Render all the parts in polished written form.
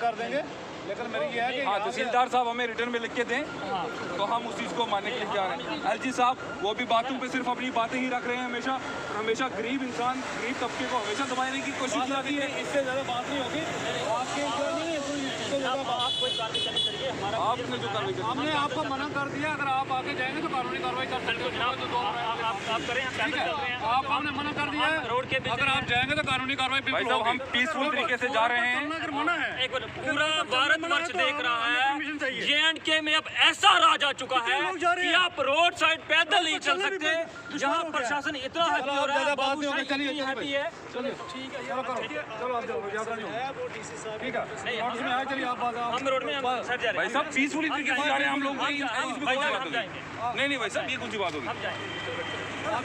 कर देंगे, लेकिन मेरी ये है कि हाँ, तहसीलदार साहब हमें रिटर्न में लिख के दें तो हम उस चीज़ को मानने के लिए तैयार हैं। एलजी साहब वो भी बातों पे सिर्फ अपनी बातें ही रख रहे हैं हमेशा, और हमेशा गरीब इंसान, गरीब तबके को हमेशा दबाने की कोशिश करती है। इससे ज़्यादा बात नहीं होगी। आपके जो नहीं है आपने जो कार्रवाई की, हमने आपको मना कर दिया, अगर आप आगे जाएंगे तो कानूनी कार्रवाई कर सकते हो। आप करें, हम ठीक है, आप हमने मना कर दिया है, रोड के अगर आप जाएंगे तो कानूनी कार्रवाई भाई बिल्कुल साहब होगी। हम पीसफुल तरीके से जा रहे हैं। अगर मना है, एक बार पूरा भारतवर्ष देख रहा है, JNK में अब ऐसा राज आ चुका है कि आप रोड साइड पैदल नहीं चल सकते, जहाँ प्रशासन इतना हैप्पी हो रहा है, बाबूशाही इतनी हैप्पी है। चलिए ठीक है, चलो करो, चलो आप जाओ, ज्यादा नहीं होगा। ठीक है, नोटिस में आए, चलिए आप बात हम रोड में हम सर जा रहे भाई हैं। साहब पीसफुली तरीके से जा रहे हैं हम लोग, हम इसमें कौन सी बात हम होगी? जाएंगे। नहीं भाई साहब, ये कौन सी बात होगी? हम जाएंगे। हम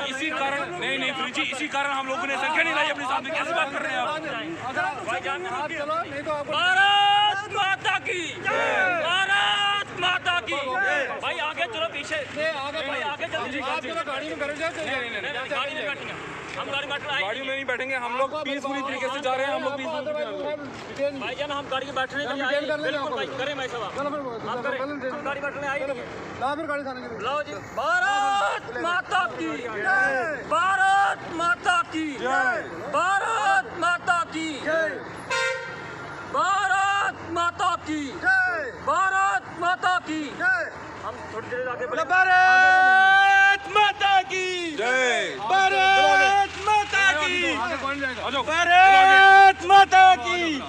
इसी कारण नहीं फ्री जी, इसी कारण हम लोगों ने संख्या नहीं लाई अपने साथ में। कैसे बात कर रहे हैं आप? आप चलो, नहीं तो आपको भारत माता की, भारत माता की। भाई आगे चलो, पीछे भाई आगे चलो। आप चलो गाड़ी में करें, गाड़ी में बैठेंगे, हम गाड़ी में बैठ गाड़ियों में नहीं बैठेंगे हम लोग, पीसफुली तरीके से जा रहे हैं हम लोग, पीसफुली। भाई जान हम गाड़ी में बैठने के लिए आए हैं। बिल्कुल भाई, करें भाई साहब, चलो आप करें, हम गाड़ी बैठने आए नहीं। ला फिर गाड़ी थाने की। लो जी, भारत माता की, भारत माता की, भारत माता की, भारत माता की, भारत माता की। हम थोड़ी देर आगे बढ़े। भारत माता की जय भारत माता की आ जाओ। भारत माता की।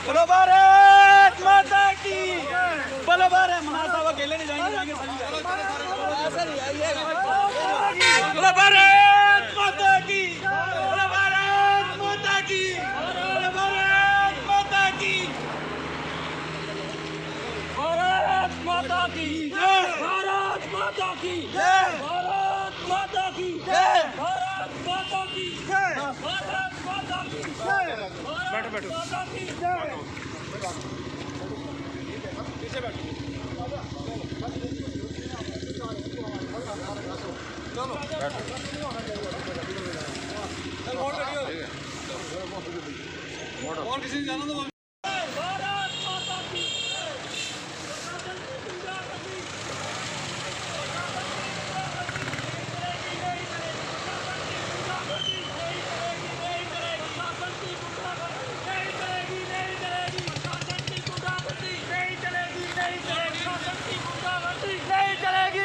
बोलो भारत माता की, बोलो भारत। मना साहब अकेले नहीं जाएंगे, बोलो भारत माता की, बोलो भारत माता की, बोलो भारत माता की, भारत माता की, भारत माता की, भारत माता की, भारत माता की, भारत माता की, बैठो बैठो। माता की। और किसी ने जाना तो भारत माता की। प्रशासन की गुंडागर्दी नहीं चलेगी,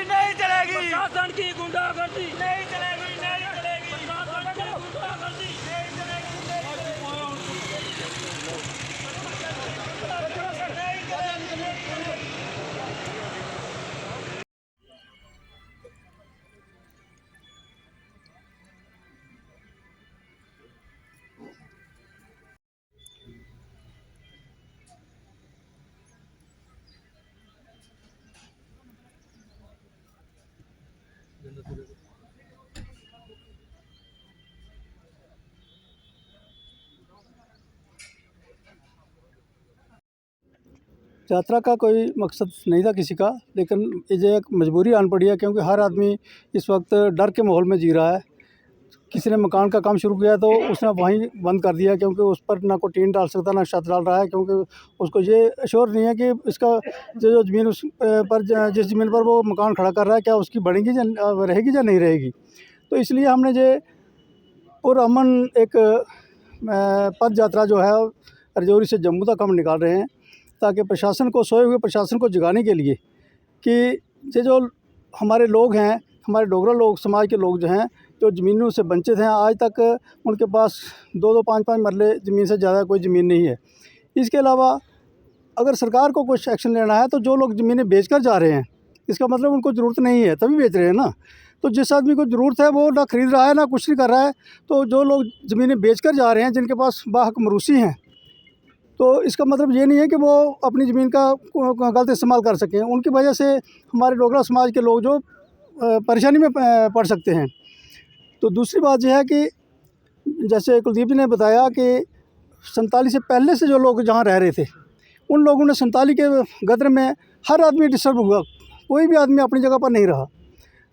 नहीं चलेगी। प्रशासन की गुंडागर्दी नहीं चलेगी, नहीं यात्रा का कोई मकसद नहीं था किसी का, लेकिन ये एक मजबूरी आन पड़ी है, क्योंकि हर आदमी इस वक्त डर के माहौल में जी रहा है। किसी ने मकान का काम शुरू किया तो उसने वहीं बंद कर दिया, क्योंकि उस पर ना कोई टीन डाल सकता ना छत डाल रहा है, क्योंकि उसको ये श्योर नहीं है कि इसका जो ज़मीन उस पर जिस ज़मीन पर वो मकान खड़ा कर रहा है क्या उसकी बढ़ेगी या रहेगी या नहीं रहेगी। तो इसलिए हमने ये पुरअमन एक पद यात्रा जो है रजौरी से जम्मू तक हम निकाल रहे हैं, ताकि प्रशासन को, सोए हुए प्रशासन को जगाने के लिए कि ये जो हमारे लोग हैं, हमारे डोगरा लोग समाज के लोग जो हैं, जो ज़मीनों से वंचित हैं, आज तक उनके पास 2-2, 5-5 मरले ज़मीन से ज़्यादा कोई ज़मीन नहीं है। इसके अलावा अगर सरकार को कुछ एक्शन लेना है तो जो लोग ज़मीनें बेचकर जा रहे हैं, इसका मतलब उनको ज़रूरत नहीं है तभी बेच रहे हैं ना। तो जिस आदमी को ज़रूरत है वो ना ख़रीद रहा है ना कुछ नहीं कर रहा है। तो जो लोग ज़मीनें बेचकर जा रहे हैं, जिनके पास बाहक मरूसी हैं, तो इसका मतलब ये नहीं है कि वो अपनी ज़मीन का गलत इस्तेमाल कर सकें। उनकी वजह से हमारे डोगरा समाज के लोग जो परेशानी में पड़ सकते हैं। तो दूसरी बात यह है कि जैसे कुलदीप जी ने बताया कि 47 से पहले से जो लोग जहाँ रह रहे थे उन लोगों ने 47 के गदर में हर आदमी डिस्टर्ब हुआ, कोई भी आदमी अपनी जगह पर नहीं रहा।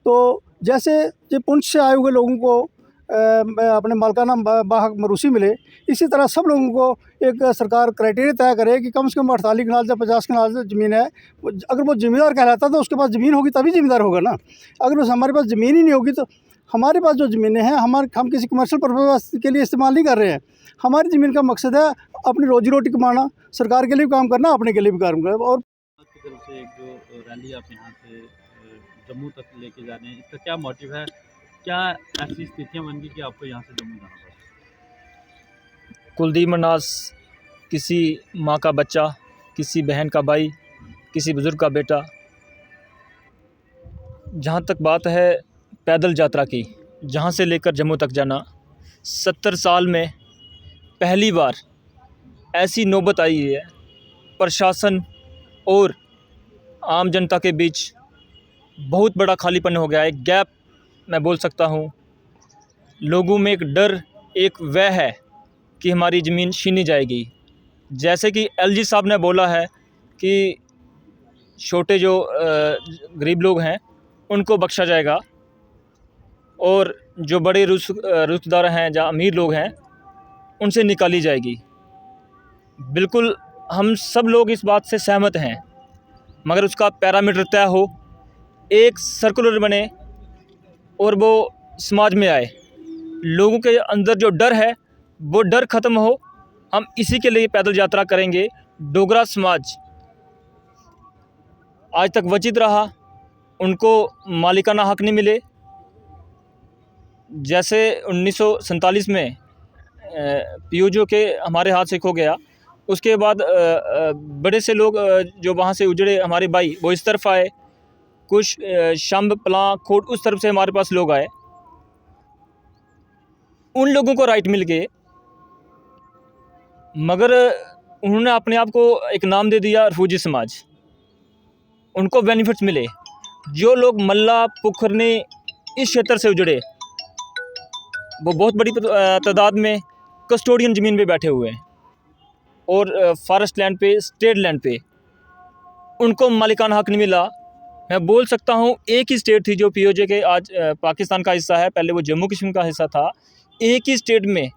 तो जैसे जो पुंछ से आए हुए लोगों को अपने मालिकाना बाहक मरूसी मिले, इसी तरह सब लोगों को एक सरकार क्राइटेरिया तय करे कि कम से कम 48 कनाल या 50 कनाल ज़मीन है। अगर वो ज़मींदार कहलाता तो उसके पास ज़मीन होगी तभी ज़मींदार होगा ना। अगर उस हमारे पास ज़मीन ही नहीं होगी तो हमारे पास जो ज़मीनें हैं हम किसी कमर्शियल पर्पज़ के लिए इस्तेमाल नहीं कर रहे हैं। हमारी ज़मीन का मकसद है अपनी रोजी रोटी कमाना, सरकार के लिए भी काम करना, अपने के लिए भी काम करना। और आपकी तरफ से एक जो रैली आप यहाँ से जम्मू तक लेके जा रहे हैं, इसका क्या मोटिव है? क्या ऐसी स्थितियाँ बन गई कि आपको यहाँ से जम्मू जाना पड़ा? कुलदीप मनास किसी माँ का बच्चा, किसी बहन का भाई, किसी बुज़ुर्ग का बेटा। जहाँ तक बात है पैदल यात्रा की, जहाँ से लेकर जम्मू तक जाना, 70 साल में पहली बार ऐसी नौबत आई है। प्रशासन और आम जनता के बीच बहुत बड़ा खालीपन हो गया है, एक गैप मैं बोल सकता हूँ। लोगों में एक डर, एक वह है कि हमारी ज़मीन छीनी जाएगी। जैसे कि एलजी साहब ने बोला है कि छोटे जो गरीब लोग हैं उनको बख्शा जाएगा और जो बड़े रुश्तेदार हैं, जहाँ अमीर लोग हैं, उनसे निकाली जाएगी। बिल्कुल हम सब लोग इस बात से सहमत हैं, मगर उसका पैरामीटर तय हो, एक सर्कुलर बने और वो समाज में आए। लोगों के अंदर जो डर है वो डर ख़त्म हो। हम इसी के लिए पैदल यात्रा करेंगे। डोगरा समाज आज तक वंचित रहा, उनको मालिकाना हक नहीं मिले। जैसे 1947 में पीओजो के हमारे हाथ से खो गया, उसके बाद बड़े से लोग जो वहाँ से उजड़े हमारे भाई वो इस तरफ आए, कुछ शंब पलां खोट उस तरफ से हमारे पास लोग आए। उन लोगों को राइट मिल गए, मगर उन्होंने अपने आप को एक नाम दे दिया रिफ्यूजी समाज। उनको बेनिफिट्स मिले। जो लोग मल्ला पुखरने इस क्षेत्र से उजड़े, वो बहुत बड़ी तादाद में कस्टोडियन ज़मीन पे बैठे हुए हैं और फॉरेस्ट लैंड पे, स्टेट लैंड पे उनको मालिकाना हक नहीं मिला। मैं बोल सकता हूँ एक ही स्टेट थी जो पीओजे के आज पाकिस्तान का हिस्सा है, पहले वो जम्मू कश्मीर का हिस्सा था। एक ही स्टेट में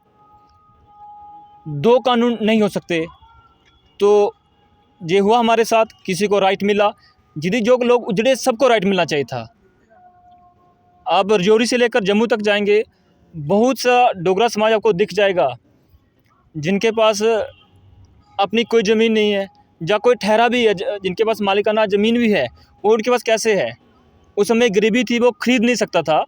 2 कानून नहीं हो सकते। तो ये हुआ हमारे साथ, किसी को राइट मिला। जिन्हें जो लोग उजड़े सबको राइट मिलना चाहिए था। आप रजौरी से लेकर जम्मू तक जाएंगे, बहुत सा डोगरा समाज आपको दिख जाएगा जिनके पास अपनी कोई ज़मीन नहीं है, या कोई ठहरा भी है जिनके पास मालिकाना ज़मीन भी है, वो उनके पास कैसे है? उस समय गरीबी थी, वो ख़रीद नहीं सकता था।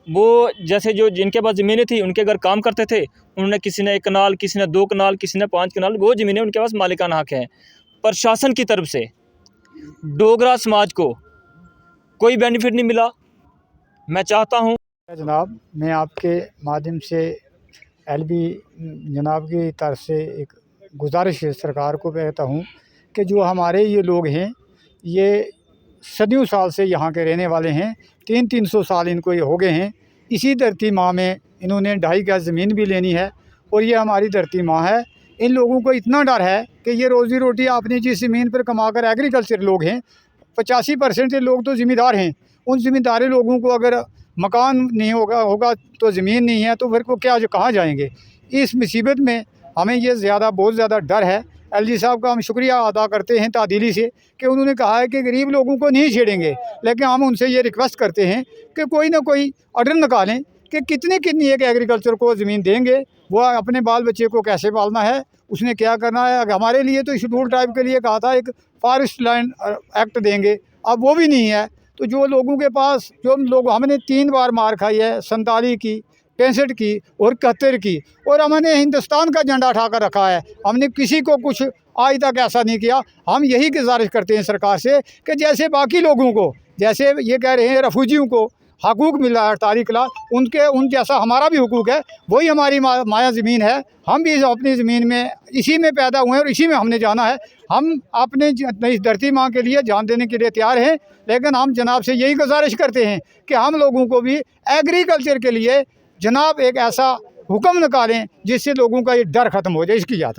वो जैसे जो जिनके पास ज़मीनें थी उनके घर काम करते थे, उन्होंने किसी ने 1 कनाल, किसी ने 2 कनाल, किसी ने 5 कनाल, वो ज़मीनें उनके पास मालिकाना हक है। प्रशासन की तरफ से डोगरा समाज को कोई बेनिफिट नहीं मिला। मैं चाहता हूँ जनाब, मैं आपके माध्यम से एलबी जनाब की तरफ से एक गुजारिश सरकार को कहता हूँ कि जो हमारे ये लोग हैं, ये सदियों साल से यहाँ के रहने वाले हैं। 300 साल इनको ये हो गए हैं। इसी धरती माँ में इन्होंने 2.5 गज ज़मीन भी लेनी है और ये हमारी धरती माँ है। इन लोगों को इतना डर है कि ये रोज़ी रोटी अपनी जिस ज़मीन पर कमाकर, एग्रीकल्चर लोग हैं, 85% लोग तो ज़िम्मेदार हैं। उन ज़िम्मेदार लोगों को अगर मकान नहीं होगा तो ज़मीन नहीं है, तो फिर को क्या कहाँ जाएंगे? इस मुसीबत में हमें ये बहुत ज़्यादा डर है। एलजी साहब का हम शुक्रिया अदा करते हैं तादिली से कि उन्होंने कहा है कि गरीब लोगों को नहीं छेड़ेंगे, लेकिन हम उनसे ये रिक्वेस्ट करते हैं कि कोई ना कोई ऑर्डर निकालें कि कितनी एक एग्रीकल्चर को ज़मीन देंगे, वो अपने बाल बच्चे को कैसे पालना है, उसने क्या करना है। हमारे लिए तो शेड्यूल ट्राइब के लिए कहा था एक फॉरेस्ट लैंड एक्ट देंगे, अब वो भी नहीं है। तो जो लोगों के पास, जो लोग, हमने 3 बार मार खाई है, 47 की, 65 की और 71 की, और हमने हिंदुस्तान का झंडा उठाकर रखा है। हमने किसी को कुछ आज तक ऐसा नहीं किया। हम यही गुजारिश करते हैं सरकार से कि जैसे बाकी लोगों को, जैसे ये कह रहे हैं रेफ्यूजियों को हकूक़ मिला है 48 लाख, उन जैसा हमारा भी हुकूक है। वही हमारी माया ज़मीन है। हम भी अपनी ज़मीन में इसी में पैदा हुए हैं और इसी में हमने जाना है। हम अपने इस धरती माँ के लिए जान देने के लिए तैयार हैं, लेकिन हम जनाब से यही गुजारिश करते हैं कि हम लोगों को भी एग्रीकल्चर के लिए जनाब एक ऐसा हुक्म निकालें जिससे लोगों का ये डर ख़त्म हो जाए। इसकी यात्रा